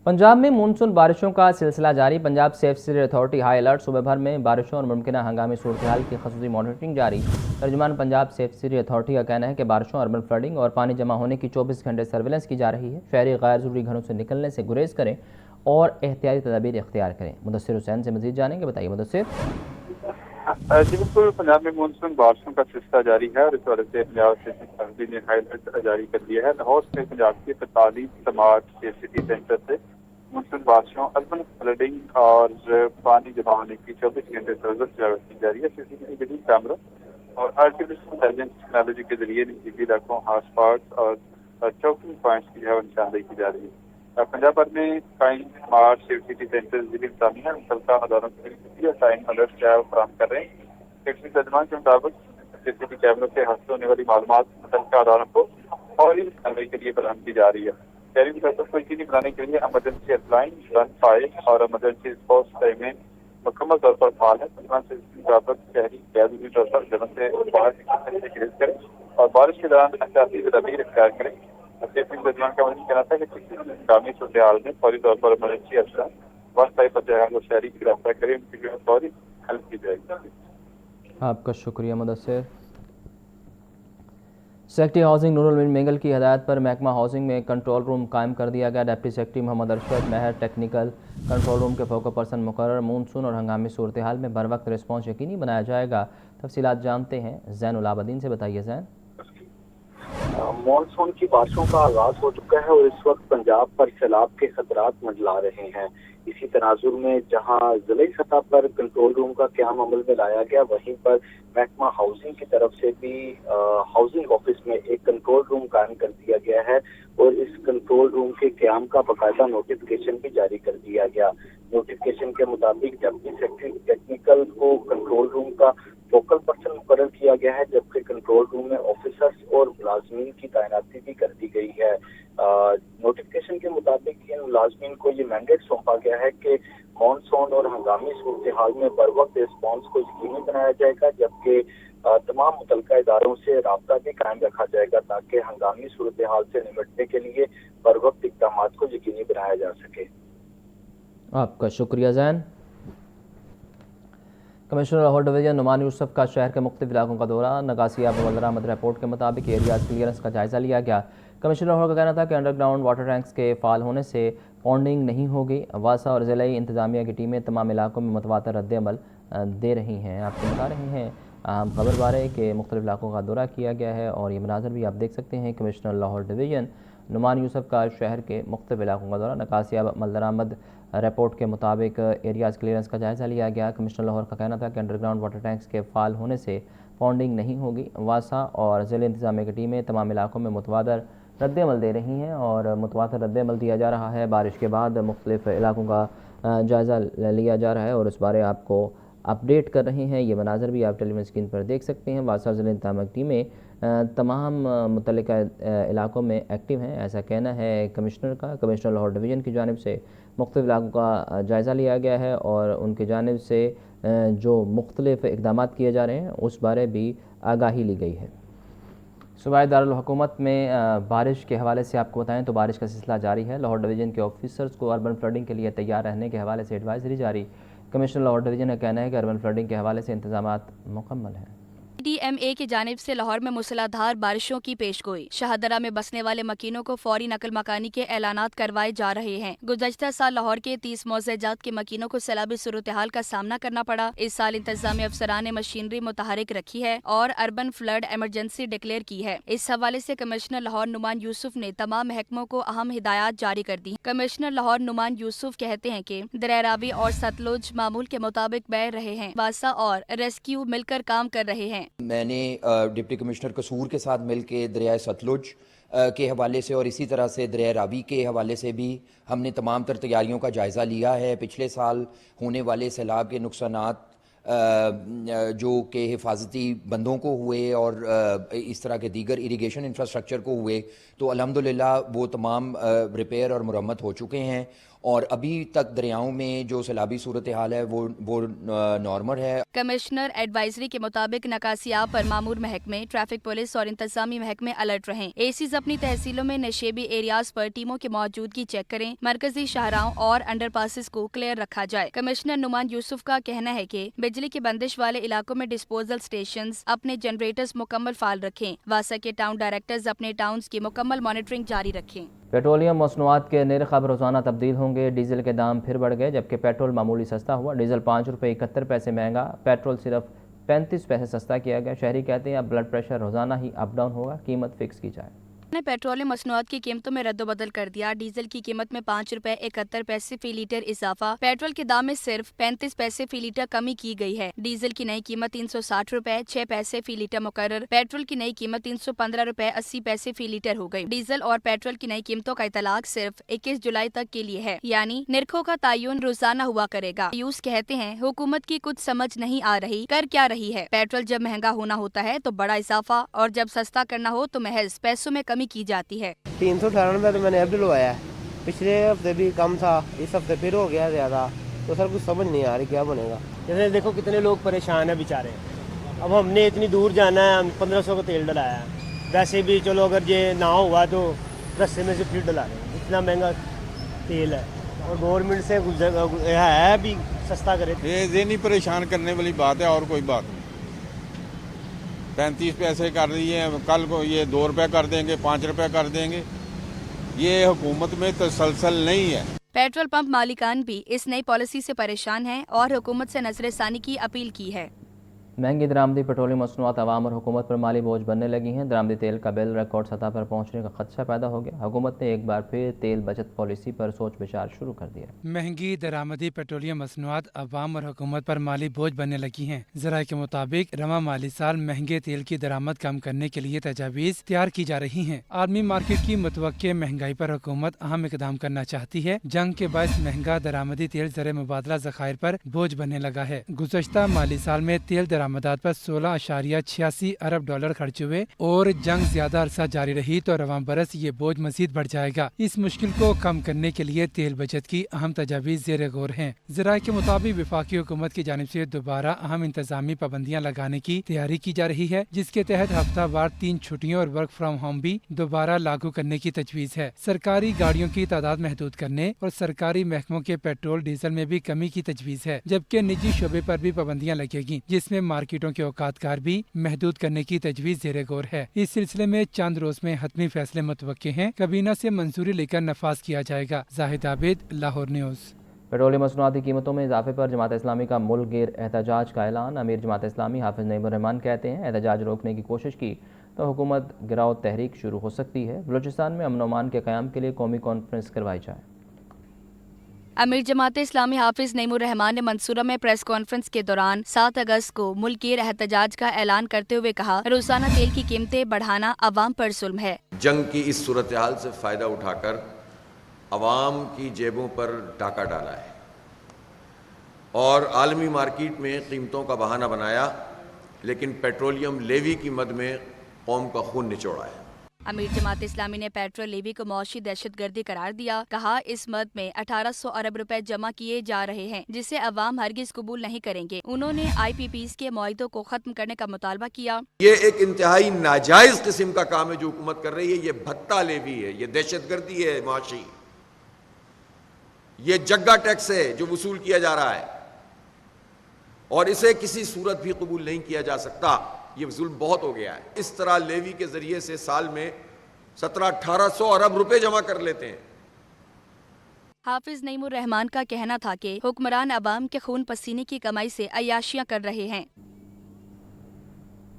पंजाब में मानसून बारिशों का सिलसिला जारी। Punjab safe city authority high alert. सूबे भर में बारिशों और मुमकिन हंगामी सूरत-ए-हाल की खसूसी मॉनिटरिंग जारी। तर्जुमान पंजाब सेफ सिटी अथॉरिटी का कहना है कि बारिशों, अर्बन फ्लडिंग और पानी जमा होने की 24 घंटे सर्विलेंस की जा रही है। शहरी गैर ज़रूरी घरों से निकलने से गुरेज करें और एहतियाती तदाबीर इख्तियार करें। मुदस्सिर हुसैन से मज़ीद जानेंगे, बताइए मुदस्सिर। जी बिल्कुल, पंजाब में मानसून बारिशों का सिलसिला जारी है और इस वजह से पंजाब सेफ्टी अथॉरिटी ने हाई अलर्ट जारी कर दिया है। लाहौर से पंजाब के 45 समाज सिटी सेंटर से मानसून बारिशों, अर्बन फ्लडिंग और पानी जमा होने की 24 घंटे सर्विस की जा रही है। सीसीटीवी वीडियो कैमरा और आर्टिफिशियल इंटेलिजेंस टेक्नोलॉजी के जरिए निजी इलाकों, हॉटस्पॉट और चौकिंग पॉइंट्स की निशानदेही की जा रही है। पंजाब भर में कायम स्मार्ट सिटी सेंटर जिले इंतजामिया मुतल्लिका अदालतों के लिए टाइम अलर्ट फराहम कर रहे हैं। टेक्निकल तर्जुमान के मुताबिक सीसीटीवी कैमरों से हासिल होने वाली मालूमात मुतल्लिका अदालतों को फौरी कार्रवाई के लिए फराहम की जा रही है। शहरी मुसलसल को यकीनी बनाने के लिए एमरजेंसी हेल्पलाइन, रन फाइल और एमरजेंसी रिस्पॉन्स टाइमें मुकम्मल तौर पर फाल है। तर्जुमान से मुताबिक शहरी गैर ज़रूरी तौर पर जगह से बाहर निकलने से गुरेज करें और बारिश के दौरान एहतियाती तदाबीर इख्तियार करें। तर्जुमान का मजीद कहना था कि किसी हंगामी सूरत हाल में फौरी तौर पर एमरजेंसी अफसर वास्ता फतेहाल और शहरी की गिरफ्तार करें, उनकी फौरी हेल्प की जाएगी। आपका शुक्रिया मुदस्सिर। सेक्रेटरी हाउसिंग नूरुल अमीन मेंगल की हदायत पर महकमा हाउसिंग में कंट्रोल रूम कायम कर दिया गया। डिप्टी सेक्रेटरी मोहम्मद अरशद महर टेक्निकल कंट्रोल रूम के फोकस पर्सन मुकर्रर। मानसून और हंगामी सूरत हाल में बर वक्त रिस्पॉन्स यकीनी बनाया जाएगा। तफसीलात जानते हैं ज़ैनुल आबदीन से, बताइए ज़ैन। मानसून की बारिशों का आगाज हो चुका है और इस वक्त पंजाब पर सैलाब के खतरात मंडला रहे हैं। इसी तनाजुर में जहां जिले सतह पर कंट्रोल रूम का क़याम अमल में लाया गया, वहीं पर महकमा हाउसिंग की तरफ से भी हाउसिंग ऑफिस में एक कंट्रोल रूम कायम कर दिया गया है और इस कंट्रोल रूम के क़याम का बाकायदा नोटिफिकेशन भी जारी कर दिया गया। नोटिफिकेशन के मुताबिक डिप्टी सेक्रेटरी टेक्निकल को कंट्रोल रूम का फोकल पर्सन मुकर्रर किया गया है, जबकि कंट्रोल रूम में ऑफिसर्स और मुलाजमीन की तैनाती भी कर दी गई है। नोटिफिकेशन के मुताबिक इन मुलाजमीन को ये मैंडेट सौंपा गया है कि मानसून और हंगामी सूरत हाल में बर वक्त रिस्पॉन्स को यकीनी बनाया जाएगा, जबकि तमाम मुतल्लिका इदारों से राब्ता भी कायम रखा जाएगा ताकि हंगामी सूरत हाल से निपटने के लिए बर वक्त इक़दामात को यकीनी बनाया जा सके। आपका शुक्रिया ज़ैन। कमिश्नर लाहौर डिवीजन नुमान यूसुफ का शहर के मुख्तलिफ इलाकों का दौरा। नगासिया मल्लरामद रिपोर्ट के मुताबिक एरियाज क्लियरेंस का जायज़ा लिया गया। कमिश्नर लाहौर का कहना था कि अंडरग्राउंड वाटर टैंक्स के फाल होने से पॉन्डिंग नहीं होगी। वासा और ज़िलाई इंतज़ामिया की टीमें तमाम इलाकों में मुतवातर रद्द-ए-अमल दे रही हैं। आपको बता रहे हैं अहम खबर बारे कि मुख्तलिफ इलाकों का दौरा किया गया है और ये मनाज़र भी आप देख सकते हैं। कमिश्नर लाहौर डिवीजन नुमान यूसुफ का शहर के मुख्तलिफ इलाकों का दौरा। नकासिया मल्लरामद रिपोर्ट के मुताबिक एरियाज़ क्लियरेंस का जायज़ा लिया गया। कमिश्नर लाहौर का कहना था कि अंडरग्राउंड वाटर टैंक्स के फाल होने से पॉन्डिंग नहीं होगी। वासा और ज़िले इंतज़ामिया की टीमें तमाम इलाकों में मुतवादर रद्द-ए-अमल दे रही हैं और मुतवातर रद्द-ए-अमल दिया जा रहा है। बारिश के बाद मुख्तलिफ इलाकों का जायज़ा लिया जा रहा है और इस बारे आपको अपडेट कर रहे हैं। ये मनाज़र भी आप टेलीविज़न स्क्रीन पर देख सकते हैं। वासा ज़िले इंतज़ामिया की टीमें तमाम मुतल्लिका इलाकों में एक्टिव हैं, ऐसा कहना है कमिश्नर का। कमिश्नर लाहौर डिवीज़न की जानिब से मुख्तलिफ इलाकों का जायज़ा लिया गया है और उनकी जानिब से जो मुख्तलिफ इक़दामात किए जा रहे हैं उस बारे भी आगाही ली गई है। सूबाई दारुल हुकूमत में बारिश के हवाले से आपको बताएं तो बारिश का सिलसिला जारी है। लाहौर डिवीज़न के ऑफिसर्स को अर्बन फ्लडिंग के लिए तैयार रहने के हवाले से एडवाइजरी जारी। कमिश्नर लाहौर डिवीज़न का कहना है कि अर्बन फ्लडिंग के हवाले से इंतजामात मुकम्मल हैं। DMA की जानिब से लाहौर में मूसलाधार बारिशों की पेशगोई। शाहदरा में बसने वाले मकीनों को फौरी नकल मकानी के ऐलानात करवाए जा रहे हैं। गुज़श्ता साल लाहौर के 30 मौज़ेजात के मकीनों को सैलाबी सूरत हाल का सामना करना पड़ा। इस साल इंतजामी अफसरान ने मशीनरी मुतहरिक रखी है और अर्बन फ्लड एमरजेंसी डिक्लेयर की है। इस हवाले से कमिश्नर लाहौर नुमान यूसुफ ने तमाम महकमों को अहम हिदायत जारी कर दी। कमिश्नर लाहौर नुमान यूसुफ कहते हैं कि दरिया रावी और सतलुज मामूल के मुताबिक बह रहे हैं। वासा और रेस्क्यू मिलकर काम कर रहे हैं। मैंने डिप्टी कमिश्नर कसूर के साथ मिलकर दरिया सतलुज के हवाले से और इसी तरह से दरिया रावी के हवाले से भी हमने तमाम तर तैयारियों का जायज़ा लिया है। पिछले साल होने वाले सैलाब के नुकसानात جو کہ حفاظتی بندوں کو ہوئے اور اس طرح کے دیگر اریگیشن انفراسٹرکچر کو ہوئے، تو الحمدللہ وہ تمام ریپیئر اور مرمت ہو چکے ہیں، اور ابھی تک دریاؤں میں جو سیلابی صورتحال ہے وہ نارمل ہے۔ کمشنر ایڈوائزری کے مطابق نکاسیاب پر مامور محکمے، ٹریفک پولیس اور انتظامی محکمے الرٹ رہیں۔ ایسیز اپنی تحصیلوں میں نشیبی ایریاز پر ٹیموں کی موجودگی چیک کریں، مرکزی شاہراہوں اور انڈر پاسز کو کلیئر رکھا جائے۔ کمشنر نعمان یوسف کا کہنا ہے کہ بجلی کی بندش والے علاقوں میں ڈسپوزل سٹیشنز اپنے جنریٹرز مکمل فعال رکھیں۔ واسا کے ٹاؤن ڈائریکٹرز اپنے ٹاؤنز کی مکمل مانیٹرنگ جاری رکھیں۔ پیٹرولیم مصنوعات کے نرخ اب روزانہ تبدیل ہوں گے۔ ڈیزل کے دام پھر بڑھ گئے، جبکہ پیٹرول معمولی سستا ہوا۔ ڈیزل 5 روپے 71 پیسے مہنگا، پیٹرول صرف 35 پیسے سستا کیا گیا۔ شہری کہتے ہیں اب بلڈ پریشر روزانہ ہی اپ ڈاؤن ہوگا، قیمت فکس کی جائے۔ نے پیٹرولیم مصنوعات کی قیمتوں میں رد و بدل کر دیا۔ ڈیزل کی قیمت میں 5 روپے 71 پیسے فی لیٹر اضافہ، پیٹرول کے دام میں صرف 35 پیسے فی لیٹر کمی کی گئی ہے۔ ڈیزل کی نئی قیمت 360 روپے 6 پیسے فی لیٹر مقرر، پیٹرول کی نئی قیمت 315 روپے 80 پیسے فی لیٹر ہو گئی۔ ڈیزل اور پیٹرول کی نئی قیمتوں کا اطلاق صرف 21 جولائی تک کے لیے ہے، یعنی نرخوں کا تعین روزانہ ہوا کرے گا۔ یوز کہتے ہیں حکومت کی کچھ سمجھ نہیں آ رہی، کر کیا رہی ہے۔ پیٹرول جب مہنگا ہونا ہوتا ہے تو بڑا اضافہ، اور جب سستا کرنا ہو تو محض پیسوں میں کمی کی جاتی ہے۔ 318 روپے تو میں نے اب ڈلوایا ہے، پچھلے ہفتے بھی کم تھا، اس ہفتے پھر ہو گیا زیادہ، تو سر کچھ سمجھ نہیں آ رہی کیا بنے گا۔ جیسے دیکھو کتنے لوگ پریشان ہیں بیچارے، اب ہم نے اتنی دور جانا ہے، ہم 1500 کا تیل ڈلایا ہے، ویسے بھی چلو اگر یہ نہ ہوا تو رستے میں سے پھر ڈلا رہے ہیں، اتنا مہنگا تیل ہے، اور گورنمنٹ سے ہے بھی سستا کرے۔ یہ ذہنی پریشان کرنے والی بات ہے اور کوئی بات نہیں۔ 35 پیسے کر دیے ہیں، کل کو یہ 2 روپے کر دیں گے، 5 روپے کر دیں گے، یہ حکومت میں تسلسل نہیں ہے۔ پیٹرول پمپ مالکان بھی اس نئی پالیسی سے پریشان ہیں اور حکومت سے نظر ثانی کی اپیل کی ہے۔ مہنگی درآمدی پیٹرولیم مصنوعات عوام اور حکومت پر مالی بوجھ بننے لگی ہیں۔ درآمدی تیل کا بل ریکارڈ سطح پر پہنچنے کا خدشہ پیدا ہو گیا۔ حکومت نے ایک بار پھر تیل بچت پالیسی پر سوچ بچار شروع کر دیا۔ مہنگی درآمدی پیٹرولیم مصنوعات عوام اور حکومت پر مالی بوجھ بننے لگی ہیں۔ ذرائع کے مطابق رواں مالی سال مہنگے تیل کی درآمد کم کرنے کے لیے تجاویز تیار کی جا رہی ہیں۔ عالمی مارکیٹ کی متوقع مہنگائی پر حکومت اہم اقدام کرنا چاہتی ہے۔ جنگ کے باعث مہنگا درآمدی تیل زر مبادلہ ذخائر پر بوجھ بننے لگا ہے۔ گزشتہ مالی سال میں تیل درآمدات پر 16.86 ارب ڈالر خرچ ہوئے، اور جنگ زیادہ عرصہ جاری رہی تو رواں برس یہ بوجھ مزید بڑھ جائے گا۔ اس مشکل کو کم کرنے کے لیے تیل بچت کی اہم تجاویز زیر غور ہیں۔ ذرائع کے مطابق وفاقی حکومت کی جانب سے دوبارہ اہم انتظامی پابندیاں لگانے کی تیاری کی جا رہی ہے، جس کے تحت ہفتہ وار 3 چھٹیوں اور ورک فرام ہوم بھی دوبارہ لاگو کرنے کی تجویز ہے۔ سرکاری گاڑیوں کی تعداد محدود کرنے اور سرکاری محکموں کے پیٹرول ڈیزل میں بھی کمی کی تجویز ہے، جبکہ نجی شعبے پر بھی پابندیاں لگے گی، جس میں مارکیٹوں کے اوقات کار بھی محدود کرنے کی تجویز زیر غور ہے۔ اس سلسلے میں چند روز میں حتمی فیصلے متوقع ہیں۔ کابینہ سے منظوری لے کر نفاذ کیا جائے گا۔ زاہد عابد، لاہور نیوز۔ پیٹرولیم مصنوعات کی قیمتوں میں اضافے پر جماعت اسلامی کا ملک گیر احتجاج کا اعلان۔ امیر جماعت اسلامی حافظ نعیم الرحمان کہتے ہیں احتجاج روکنے کی کوشش کی تو حکومت گراؤ تحریک شروع ہو سکتی ہے۔ بلوچستان میں امن و امان کے قیام کے لیے قومی کانفرنس کروائی جائے۔ امیر جماعت اسلامی حافظ نعیم الرحمان نے منصورہ میں پریس کانفرنس کے دوران 7 اگست کو ملک گیر احتجاج کا اعلان کرتے ہوئے کہا، روزانہ تیل کی قیمتیں بڑھانا عوام پر ظلم ہے۔ جنگ کی اس صورتحال سے فائدہ اٹھا کر عوام کی جیبوں پر ڈاکہ ڈالا ہے اور عالمی مارکیٹ میں قیمتوں کا بہانہ بنایا، لیکن پیٹرولیم لیوی کی مد میں قوم کا خون نچوڑا ہے۔ امیر جماعت اسلامی نے پیٹرول لیوی کو معاشی دہشت گردی قرار دیا۔ کہا اس مد میں 1800 ارب روپے جمع کیے جا رہے ہیں، جسے عوام ہرگز قبول نہیں کریں گے۔ انہوں نے IPPs کے معاہدوں کو ختم کرنے کا مطالبہ کیا۔ یہ ایک انتہائی ناجائز قسم کا کام ہے جو حکومت کر رہی ہے۔ یہ بھتہ لیوی ہے، یہ دہشت گردی ہے معاشی، یہ جگہ ٹیکس ہے جو وصول کیا جا رہا ہے، اور اسے کسی صورت بھی قبول نہیں کیا جا سکتا۔ یہ ظلم بہت ہو گیا ہے۔ اس طرح لیوی کے ذریعے سے سال میں 1700-1800 ارب روپے جمع کر لیتے ہیں۔ حافظ نعیم الرحمان کا کہنا تھا کہ حکمران عوام کے خون پسینے کی کمائی سے عیاشیاں کر رہے ہیں۔